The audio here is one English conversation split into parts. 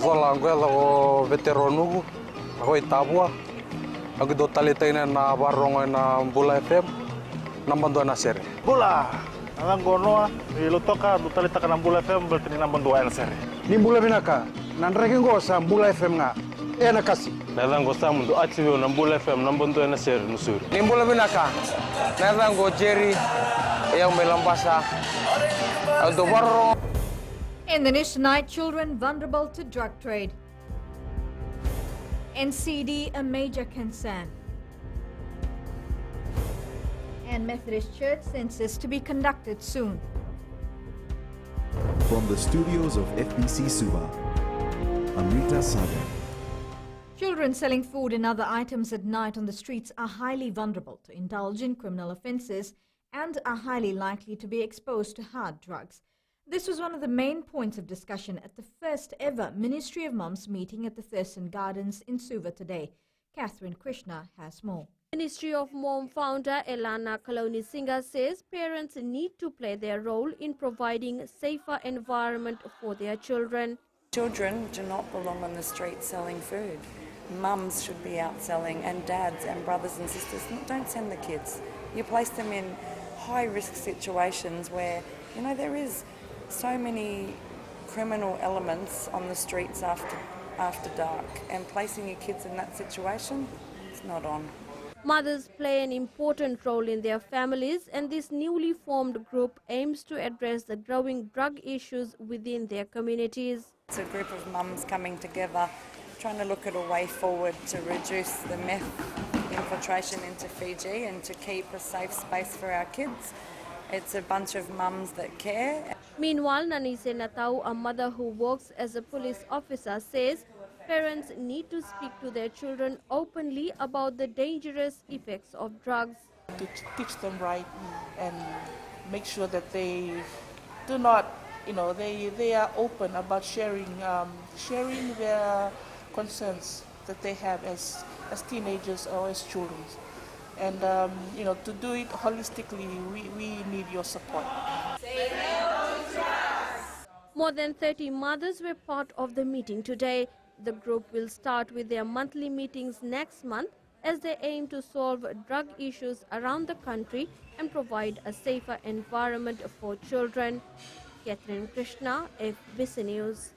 Vola angwela o veteronugu, ako itabua. Ako do talitain na barong na Bula FM, nambando na sir. Bula, alang gono ilutoka do talita ka ng Bula FM berarti ni nambando na sir. Ni Bula binaka, nanregen go sa Bula FM nga. Na kasi. Nalang go sa mundo atibyo ng Bula FM nambando na sir nusur. Ni Bula binaka, nalang go Jerry, yang melambasa. Do barong. In the news tonight, children vulnerable to drug trade. NCD, a major concern. And Methodist Church census to be conducted soon. From the studios of FBC Suba, Amrita Sagar. Children selling food and other items at night on the streets are highly vulnerable to indulge in criminal offences and are highly likely to be exposed to hard drugs. This was one of the main points of discussion at the first ever Ministry of Moms meeting at the Thurston Gardens in Suva today. Catherine Krishna has more. Ministry of Mom founder Elana Kaloni Singha says parents need to play their role in providing a safer environment for their children. Children do not belong on the street selling food. Mums should be out selling, and dads and brothers and sisters. Don't send the kids. You place them in high-risk situations where, there is so many criminal elements on the streets after dark, and placing your kids in that situation, it's not on. Mothers play an important role in their families, and this newly formed group aims to address the growing drug issues within their communities. It's a group of mums coming together, trying to look at a way forward to reduce the meth infiltration into Fiji and to keep a safe space for our kids. It's a bunch of mums that care. Meanwhile, Nanise Natau, a mother who works as a police officer, says parents need to speak to their children openly about the dangerous effects of drugs. To teach them right and make sure that they do not, they are open about sharing their concerns that they have as teenagers or as children. And, to do it holistically, we need your support. More than 30 mothers were part of the meeting today. The group will start with their monthly meetings next month as they aim to solve drug issues around the country and provide a safer environment for children. Catherine Krishna, FBC News.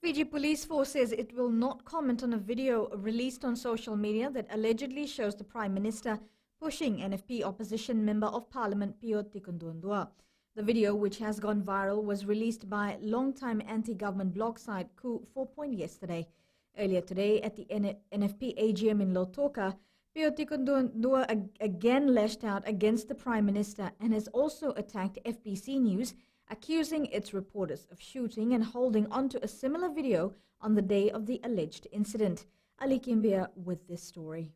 Fiji Police Force says it will not comment on a video released on social media that allegedly shows the Prime Minister pushing NFP opposition Member of Parliament Pio Tikundundua. The video, which has gone viral, was released by long-time anti-government blog site Coup 4 yesterday. Earlier today, at the NFP AGM in Lautoka, Pio Tikundundua again lashed out against the Prime Minister and has also attacked FBC News, accusing its reporters of shooting and holding onto a similar video on the day of the alleged incident. Ali Kimbia with this story.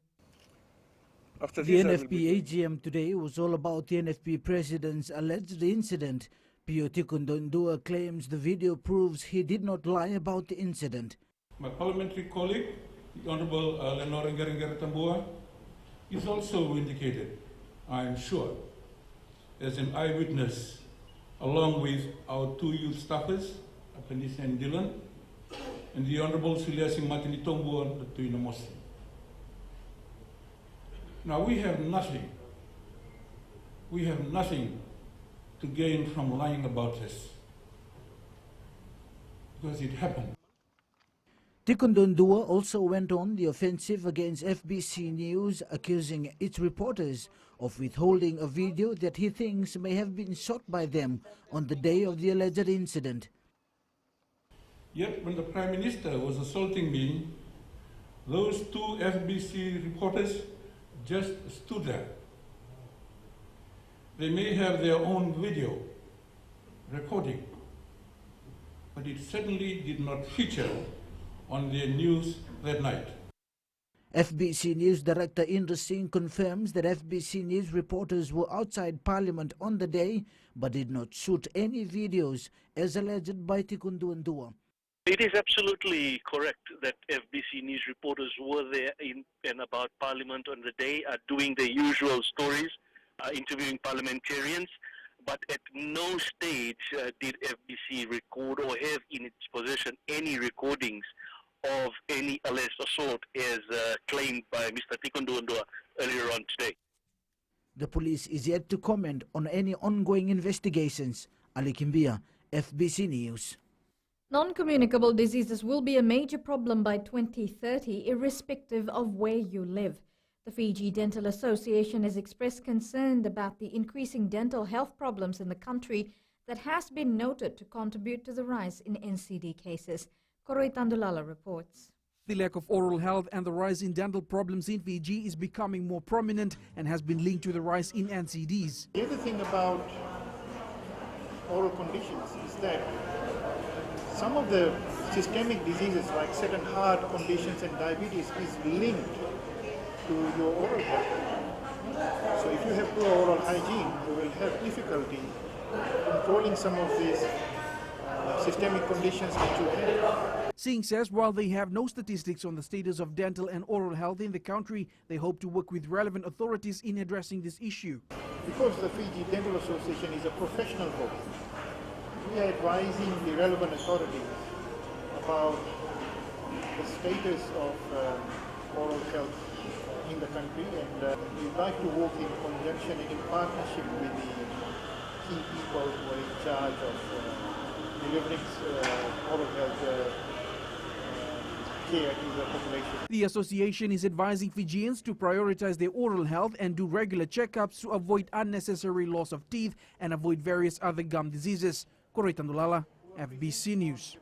The NFP AGM today was all about the NFP president's alleged incident. Pio Tikundundua claims the video proves he did not lie about the incident. My parliamentary colleague, the Honourable Lenore Ngeringeritambua, is also vindicated, I am sure, as an eyewitness, along with our two youth staffers, Apenisa and Dylan, and the Honourable Suliasi Martini Tombua, the two Muslim. Now we have nothing to gain from lying about this, because it happened. Tikundundua also went on the offensive against FBC News, accusing its reporters of withholding a video that he thinks may have been shot by them on the day of the alleged incident. Yet when the Prime Minister was assaulting me, those two FBC reporters just stood there. They may have their own video recording, but it certainly did not feature on their news that night. FBC News Director Indra Singh confirms that FBC News reporters were outside Parliament on the day but did not shoot any videos as alleged by Tikundundua. It is absolutely correct that FBC News reporters were there in and about Parliament on the day, doing their usual stories, interviewing parliamentarians. but at no stage did FBC record or have in its possession any recordings of any alleged assault as claimed by Mr. Tikundundua earlier on today. The police is yet to comment on any ongoing investigations. Ali Kimbia, FBC News. Non-communicable diseases will be a major problem by 2030, irrespective of where you live. The Fiji Dental Association has expressed concern about the increasing dental health problems in the country that has been noted to contribute to the rise in NCD cases. Koroi Tandulala reports. The lack of oral health and the rise in dental problems in Fiji is becoming more prominent and has been linked to the rise in NCDs. The other thing about oral conditions is that some of the systemic diseases like certain heart conditions and diabetes is linked to your oral health. So if you have poor oral hygiene, you will have difficulty controlling some of these systemic conditions that you have. Singh says while they have no statistics on the status of dental and oral health in the country, they hope to work with relevant authorities in addressing this issue. Because the Fiji Dental Association is a professional body, we are advising the relevant authorities about the status of oral health in the country, and we'd like to work in conjunction and in partnership with the key people who are in charge of delivering oral health care to the population. The association is advising Fijians to prioritize their oral health and do regular checkups to avoid unnecessary loss of teeth and avoid various other gum diseases. Koroi Tandulala, FBC News.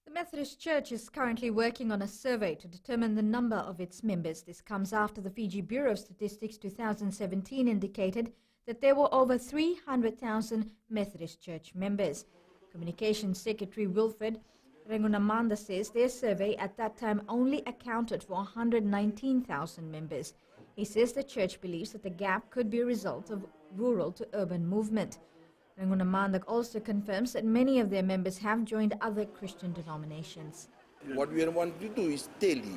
The Methodist Church is currently working on a survey to determine the number of its members. This comes after the Fiji Bureau of Statistics 2017 indicated that there were over 300,000 Methodist Church members. Communications Secretary Wilfred Rengunamanda says their survey at that time only accounted for 119,000 members. He says the church believes that the gap could be a result of rural to urban movement. Rengunamanda also confirms that many of their members have joined other Christian denominations. What we want to do is tally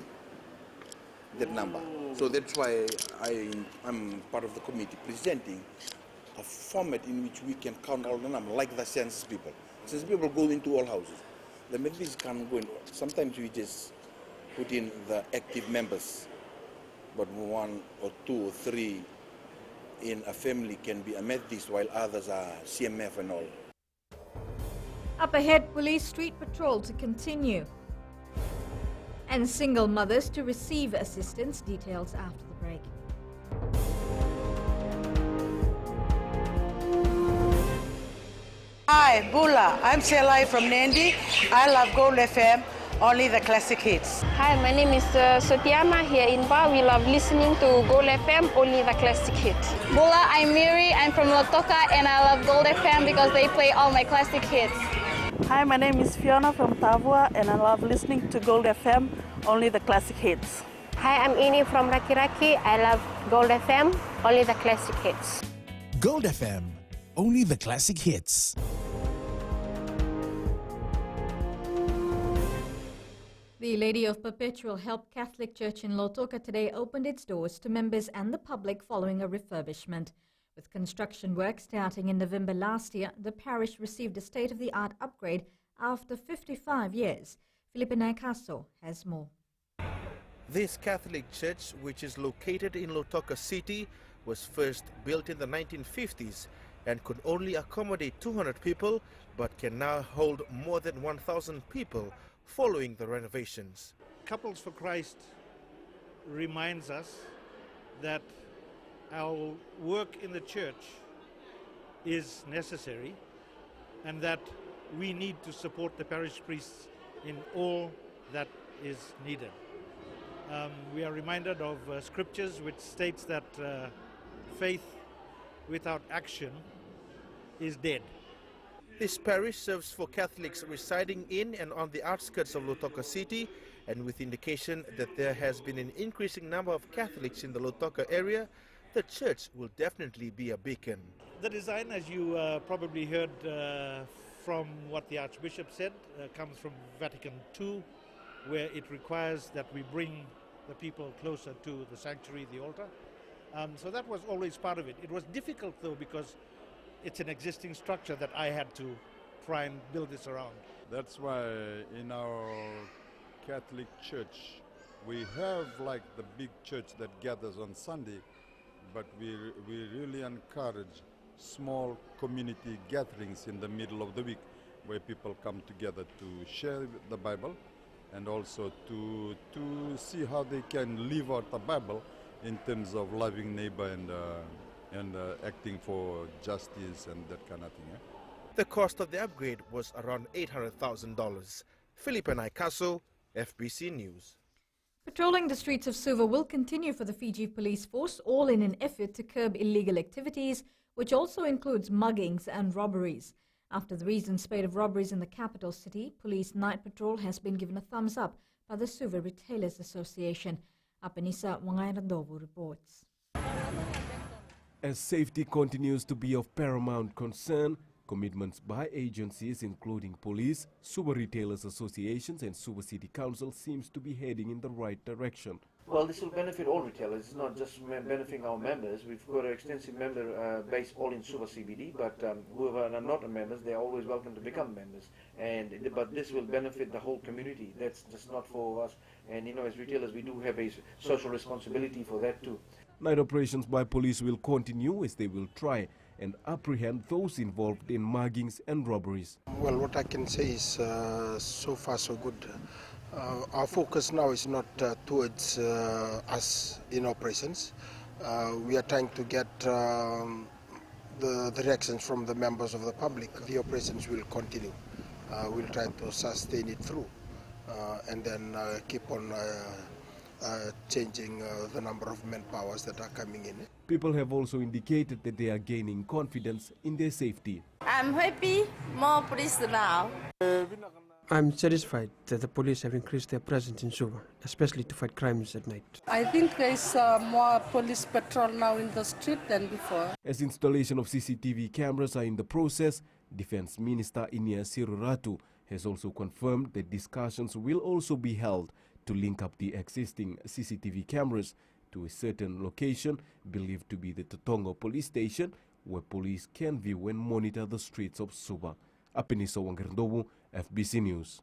that number. So that's why I'm part of the committee presenting a format in which we can count all the number, like the census people. Census people go into all houses. The Methodists can't go in. Sometimes we just put in the active members, but 1 or 2 or 3 in a family can be a Methodist while others are CMF and all. Up ahead, police street patrol to continue. And single mothers to receive assistance. Details after the break. Hi, Bula. I'm Selai from Nandi. I love Gold FM, only the classic hits. Hi, my name is Sotiama here in Ba. We love listening to Gold FM, only the classic hits. Bula, I'm Miri. I'm from Lotoka and I love Gold FM because they play all my classic hits. Hi, my name is Fiona from Tavua and I love listening to Gold FM, only the classic hits. Hi, I'm Ini from Rakiraki. I love Gold FM, only the classic hits. Gold FM, only the classic hits. The Lady of Perpetual Help Catholic Church in Lotoka today opened its doors to members and the public following a refurbishment. With construction work starting in November last year, the parish received a state-of-the-art upgrade after 55 years. Felipe Naikaso has more. This Catholic church, which is located in Lotoka City, was first built in the 1950s and could only accommodate 200 people, but can now hold more than 1,000 people following the renovations. Couples for Christ reminds us that our work in the church is necessary and that we need to support the parish priests in all that is needed. We are reminded of scriptures which states that faith without action is dead. This parish serves for Catholics residing in and on the outskirts of Lotoka City, and with indication that there has been an increasing number of Catholics in the Lotoka area, the church will definitely be a beacon. The design, as you probably heard from what the Archbishop said, comes from Vatican II, where it requires that we bring the people closer to the sanctuary, the altar. So that was always part of it. It was difficult though because it's an existing structure that I had to try and build this around. That's why in our Catholic Church we have like the big church that gathers on Sunday, but we really encourage small community gatherings in the middle of the week where people come together to share the Bible and also to see how they can live out the Bible in terms of loving neighbor and acting for justice and that kind of thing. The cost of the upgrade was around $800,000. Felipe Naikaso, FBC News. Patrolling the streets of Suva will continue for the Fiji Police Force, all in an effort to curb illegal activities, which also includes muggings and robberies. After the recent spate of robberies in the capital city, police night patrol has been given a thumbs up by the Suva Retailers Association. Apanisa Wangairandovu reports. As safety continues to be of paramount concern, commitments by agencies including police, Suva Retailers Associations and Suva City Council seems to be heading in the right direction. Well, this will benefit all retailers. It's not just benefiting our members. We've got an extensive member base all in Suva CBD, but whoever are not members, they're always welcome to become members. But this will benefit the whole community. That's just not for us. And you know, as retailers, we do have a social responsibility for that too. Night operations by police will continue as they will try and apprehend those involved in muggings and robberies. Well, what I can say is so far so good. Our focus now is not towards us in operations. We are trying to get the reactions from the members of the public. The operations will continue. We'll try to sustain it through and then keep on changing the number of manpowers that are coming in. People have also indicated that they are gaining confidence in their safety. I'm happy, more police now. I'm satisfied that the police have increased their presence in Suva, especially to fight crimes at night. I think there's more police patrol now in the street than before. As installation of CCTV cameras are in the process, Defense Minister Inia Siruratu has also confirmed that discussions will also be held to link up the existing CCTV cameras to a certain location believed to be the Totongo police station, where police can view and monitor the streets of Suva. Apeniso Wangerndobu, FBC News.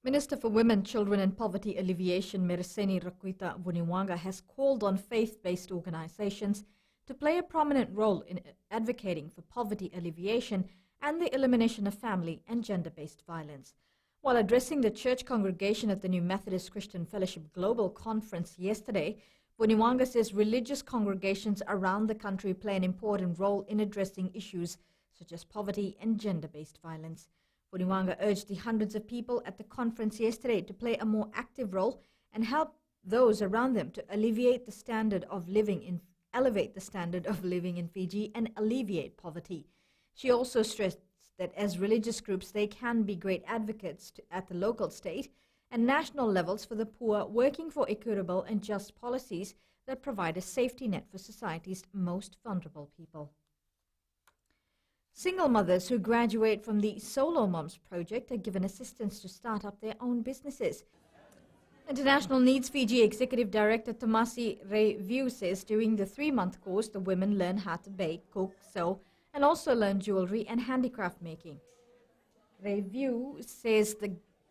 Minister for Women, Children and Poverty Alleviation, Mereseni Rakwita Vuniwanga, has called on faith-based organizations to play a prominent role in advocating for poverty alleviation and the elimination of family and gender-based violence. While addressing the church congregation at the New Methodist Christian Fellowship Global Conference yesterday, Vuniwanga says religious congregations around the country play an important role in addressing issues such as poverty and gender-based violence. Vuniwanga urged the hundreds of people at the conference yesterday to play a more active role and help those around them to elevate the standard of living in Fiji and alleviate poverty. She also stressed that as religious groups, they can be great advocates at the local, state and national levels for the poor, working for equitable and just policies that provide a safety net for society's most vulnerable people. Single mothers who graduate from the Solo Moms project are given assistance to start up their own businesses. International Needs Fiji Executive Director Tomasi Review says during the 3-month course, the women learn how to bake, cook, sew, and also learn jewelry and handicraft making. Review says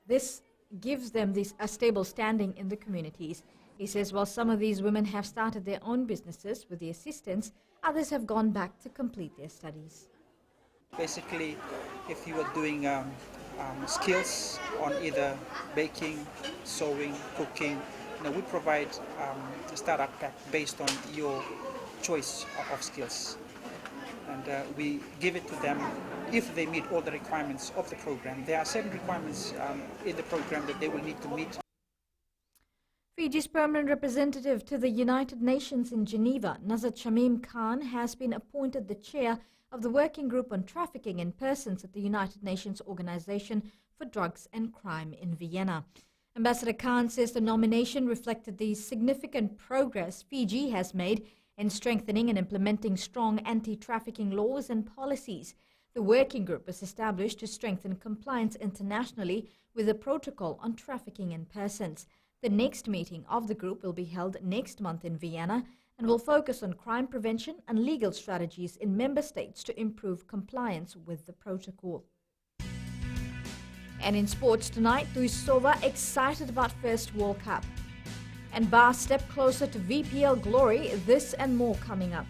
this gives them a stable standing in the communities. He says while some of these women have started their own businesses with the assistance, others have gone back to complete their studies. Basically, if you are doing skills on either baking, sewing, cooking, we provide a startup pack based on your choice of skills. And we give it to them if they meet all the requirements of the program. There are certain requirements in the program that they will need to meet. Fiji's permanent representative to the United Nations in Geneva, Nazat Shamim Khan, has been appointed the chair of the Working Group on Trafficking in Persons at the United Nations Organization for Drugs and Crime in Vienna. Ambassador Khan says the nomination reflected the significant progress Fiji has made in strengthening and implementing strong anti-trafficking laws and policies. The working group was established to strengthen compliance internationally with the Protocol on Trafficking in Persons. The next meeting of the group will be held next month in Vienna, and will focus on crime prevention and legal strategies in member states to improve compliance with the protocol. And in sports tonight, Tuisova excited about first World Cup. And Bar step closer to VPL glory, this and more coming up.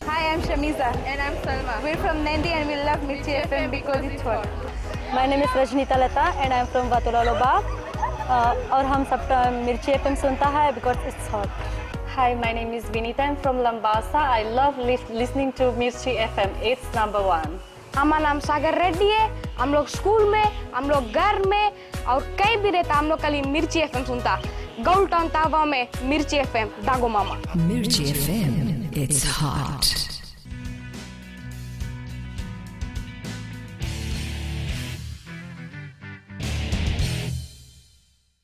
Hi, I'm Shamiza. And I'm Salma. We're from Nandi and we love Mirchi FM because it's hot. My name is Rajnita Lata and I'm from Vatulaloba. और हम सब मिर्ची FM सुनता है because it's hot. Hi, my name is Vinita. I'm from Lambasa. I love listening to Mirchi FM. It's number one. हमारा नाम सागर रेड्डी है। हम लोग स्कूल में, हम लोग घर में और कहीं भी रहता हम लोग खाली मिर्ची एफएम सुनता। गोल्ड टाउन तावा में मिर्ची एफएम दागो मामा। Mirchi FM, it's hot.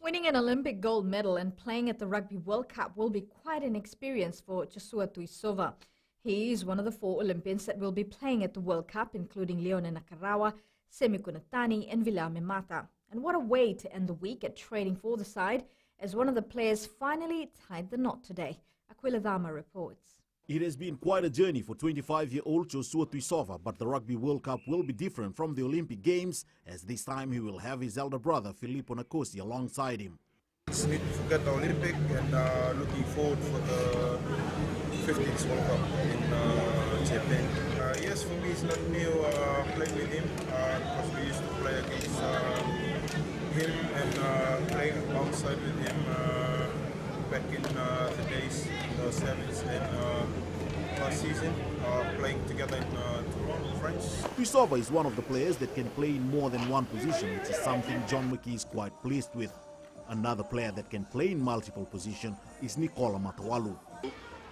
Winning an Olympic gold medal and playing at the Rugby World Cup will be quite an experience for Joshua Tuisova. He is one of the 4 Olympians that will be playing at the World Cup, including Leone Nakarawa, Semi Kunatani and Vilame Mata. And what a way to end the week at training for the side, as one of the players finally tied the knot today. Aquila Dama reports. It has been quite a journey for 25-year-old Joshua Tuisova, but the Rugby World Cup will be different from the Olympic Games, as this time he will have his elder brother Filippo Nakosi alongside him. It's need to forget the Olympic and looking forward for the 15th World Cup in Japan. Yes, for me it's not new playing with him because we used to play against him and playing alongside with him back in the days, the 70s and last season, playing together in Toronto, France. Tuisova is one of the players that can play in more than one position, which is something John McKee is quite pleased with. Another player that can play in multiple positions is Nicola Matawalu.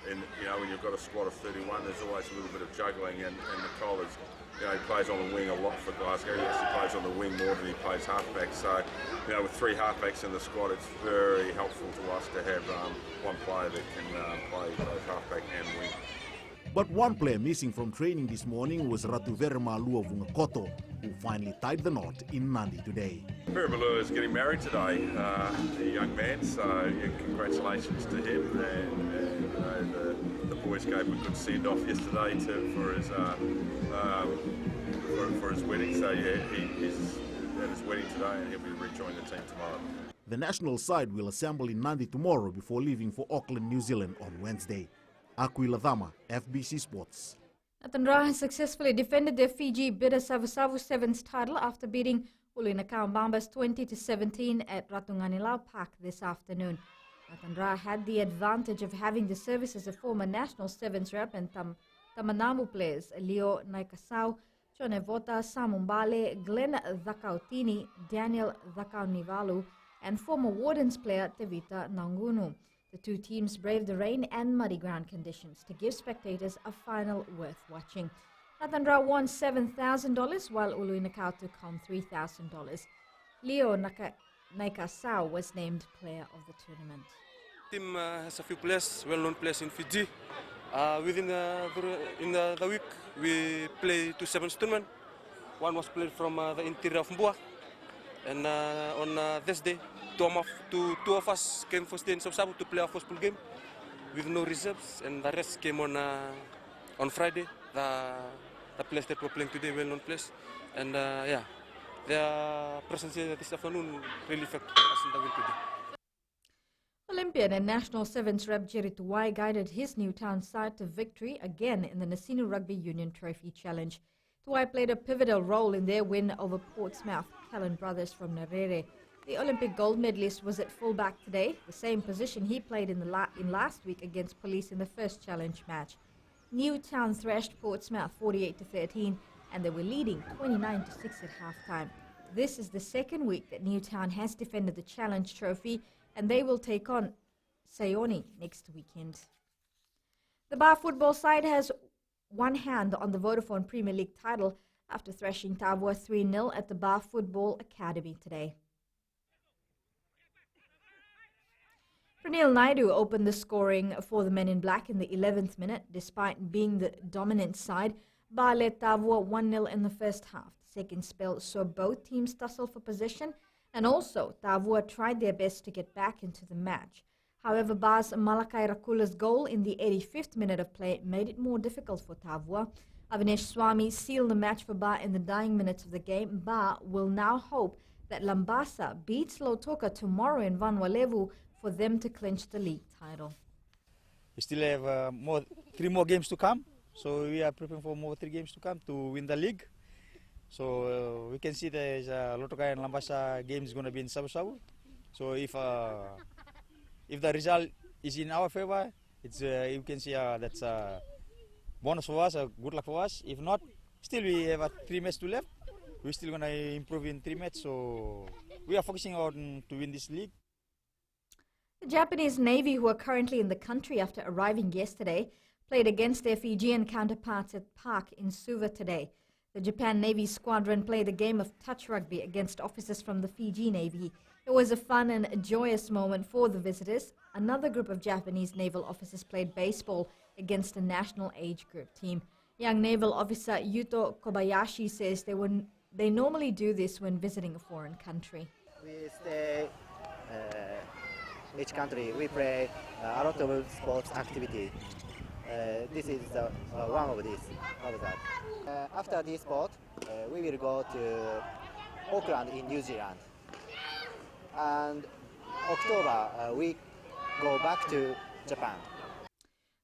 And when you've got a squad of 31, there's always a little bit of juggling, and Nicole is, he plays on the wing a lot for Glasgow. He actually plays on the wing more than he plays halfback. So, with 3 halfbacks in the squad, it's very helpful to us to have one player that can play both halfback and wing. But one player missing from training this morning was Ratuverma Luovungakoto, who finally tied the knot in Nandi today. Pirabalua is getting married today, a young man, so congratulations to him. And the boys gave him a good send-off yesterday for his wedding. So yeah, he's at his wedding today and he'll be rejoining the team tomorrow. The national side will assemble in Nandi tomorrow before leaving for Auckland, New Zealand on Wednesday. Aquila Dama, FBC Sports. Nathan Ra has successfully defended their Fiji Bida Savusavu Sevens title after beating Uluinakau Bambas 20-17 at Ratunganilau Park this afternoon. Nathan Ra had the advantage of having the services of former national sevens rep and Tamanamu players Leo Naikasau, Chonevota Samumbale, Glenn Zakautini, Daniel Zakaunivalu, and former Wardens player Tevita Nangunu. The 2 teams braved the rain and muddy ground conditions to give spectators a final worth watching. Nathan Ra won $7,000 while Uluinakau took home $3,000. Leo Naikasau was named player of the tournament. The team has a few players, well-known players in Fiji. Within the week, we play 2 sevens tournaments. One was played from the interior of Mbua, and on Thursday, two of us came first day in Savusavu to play our first pool game with no reserves, and the rest came on Friday. The players that were playing today, well-known players, and their presence here this afternoon really affected us in the win today. Olympian and national sevens rep Jerry Tuwai guided his Newtown side to victory again in the Nasinu Rugby Union Trophy Challenge. Tuwai played a pivotal role in their win over Portsmouth, Callan brothers from Narere. The Olympic gold medalist was at fullback today, the same position he played in last week against Police in the first challenge match. Newtown thrashed Portsmouth 48-13, and they were leading 29-6 at halftime. This is the second week that Newtown has defended the challenge trophy, and they will take on Sayoni next weekend. The Bar football side has one hand on the Vodafone Premier League title after thrashing Tavua 3-0 at the Bar Football Academy today. Pranil Naidu opened the scoring for the Men in Black in the 11th minute. Despite being the dominant side, Bar led Tavua 1-0 in the first half. The second spell saw both teams tussle for possession, and also Tavua tried their best to get back into the match. However, Ba's Malakai Rakula's goal in the 85th minute of play made it more difficult for Tavua. Avinash Swami sealed the match for Ba in the dying minutes of the game. Ba will now hope that Lambasa beats Lautoka tomorrow in Vanuatu for them to clinch the league title. We still have 3 more games to come, so we are preparing for 3 games to come to win the league. So we can see there's Lautoka and Lambasa game is going to be in Sabu. So if the result is in our favor, it's you can see that's a bonus for us, good luck for us. If not, still we have 3 matches to left. We're still going to improve in 3 matches, so we are focusing on to win this league. The Japanese Navy, who are currently in the country after arriving yesterday, played against their Fijian counterparts at Park in Suva today. The Japan Navy squadron played a game of touch rugby against officers from the Fiji Navy. It was a fun and a joyous moment for the visitors. Another group of Japanese naval officers played baseball against a national age group team. Young Naval Officer Yuto Kobayashi says they normally do this when visiting a foreign country. We stay each country. We play a lot of sports activity. This is one of that. After this sport, we will go to Auckland in New Zealand. And October, we go back to Japan.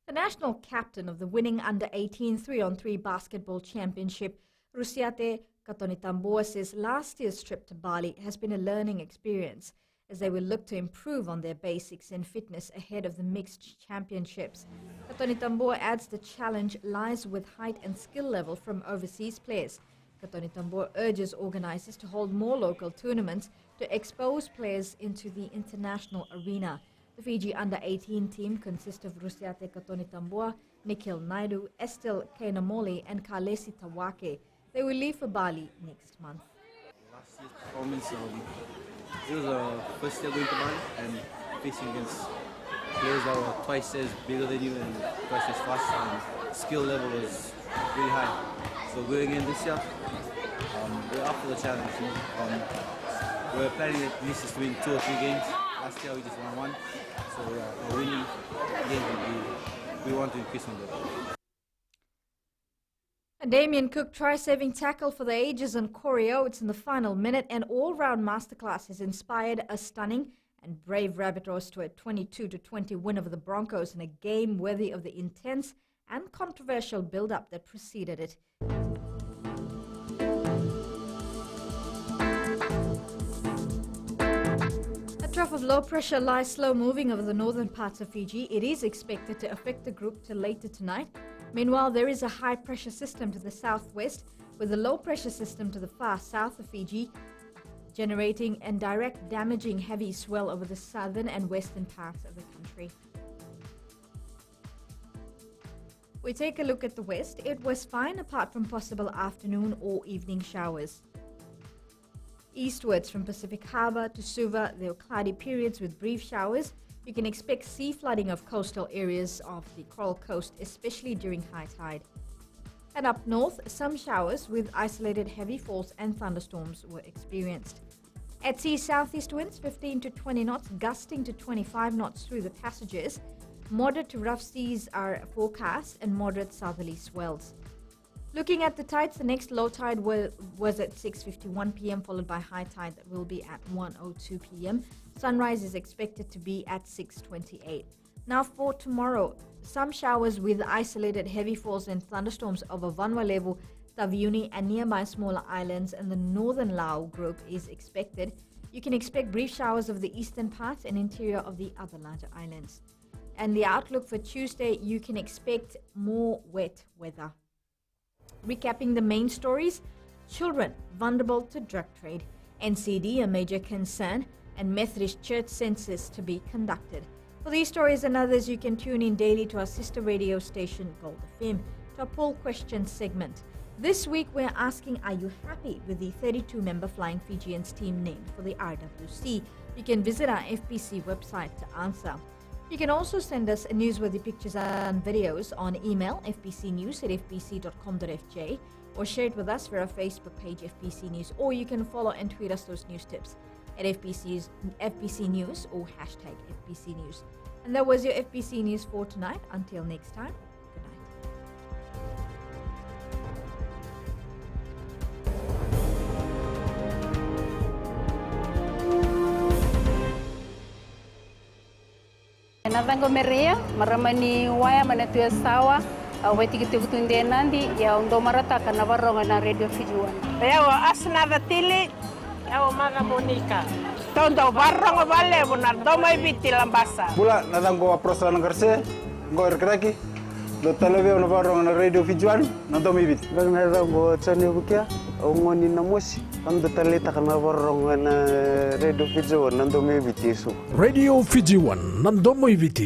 The national captain of the winning under-18 3-on-3 basketball championship, Rusiate Katonitamboa, says last year's trip to Bali has been a learning experience as they will look to improve on their basics and fitness ahead of the mixed championships. Katonitamboa adds the challenge lies with height and skill level from overseas players. Katonitamboa urges organizers to hold more local tournaments to expose players into the international arena. The Fiji under-18 team consists of Rusiate Katonitamboa, Nikhil Naidu, Estel Kainamoli and Kalesi Tawake. They will leave for Bali next month. Last year's performance, it was our first year going to Bali and facing against players that were twice as bigger than you and twice as fast, and skill level was really high. So going in this year, we're up for the challenge. We're planning at least to win 2 or 3 games. Last year we just won 1, so we're winning games. We want to increase on that. And Damien Cook try-saving tackle for the ages on Corey Oates in the final minute. An all-round masterclass has inspired a stunning and brave Rabbitohs to a 22-20 win over the Broncos in a game worthy of the intense and controversial build-up that preceded it. A trough of low pressure lies slow moving over the northern parts of Fiji. It is expected to affect the group till later tonight. Meanwhile, there is a high pressure system to the southwest with a low pressure system to the far south of Fiji, generating and direct damaging heavy swell over the southern and western parts of the country. We take a look at the west. It was fine apart from possible afternoon or evening showers. Eastwards from Pacific Harbour to Suva, there were cloudy periods with brief showers. You can expect sea flooding of coastal areas of the Coral Coast, especially during high tide. And up north, some showers with isolated heavy falls and thunderstorms were experienced. At sea, southeast winds 15 to 20 knots, gusting to 25 knots through the passages. Moderate to rough seas are forecast and moderate southerly swells. Looking at the tides, the next low tide was at 6:51 p.m. followed by high tide that will be at 1:02 p.m. Sunrise is expected to be at 6:28. Now for tomorrow, some showers with isolated heavy falls and thunderstorms over Vanuatu, Taviuni and nearby smaller islands and the northern Lau group is expected. You can expect brief showers over the eastern parts and interior of the other larger islands. And the outlook for Tuesday, you can expect more wet weather. Recapping the main stories, children vulnerable to drug trade, NCD a major concern, and Methodist Church census to be conducted. For these stories and others, you can tune in daily to our sister radio station, Gold FM, to our poll question segment. This week, we're asking, are you happy with the 32-member Flying Fijians team named for the RWC? You can visit our FPC website to answer. You can also send us newsworthy pictures and videos on email fbcnews@fbc.com.fj or share it with us via our Facebook page FBC News, or you can follow and tweet us those news tips at FBC News or hashtag FBC News. And that was your FBC News for tonight. Until next time, good night. Natango meria maramani waya manatu sawa wetikitutunde nandi ya ndo marataka na varonga na Radio Fiji 1. Yawa asna vatili yawa mana Monica. Tondo varonga vale bunar domai biti lambasa. Bula natango aprosa na garse ngor kraki do talebe na varonga na Radio Fiji 1 na domai biti. Natango tsani bukia ngoni na mosi ando taleta kana varonga na Radio Fiji 1 na domai biti su. Radio Fiji 1 na domai biti.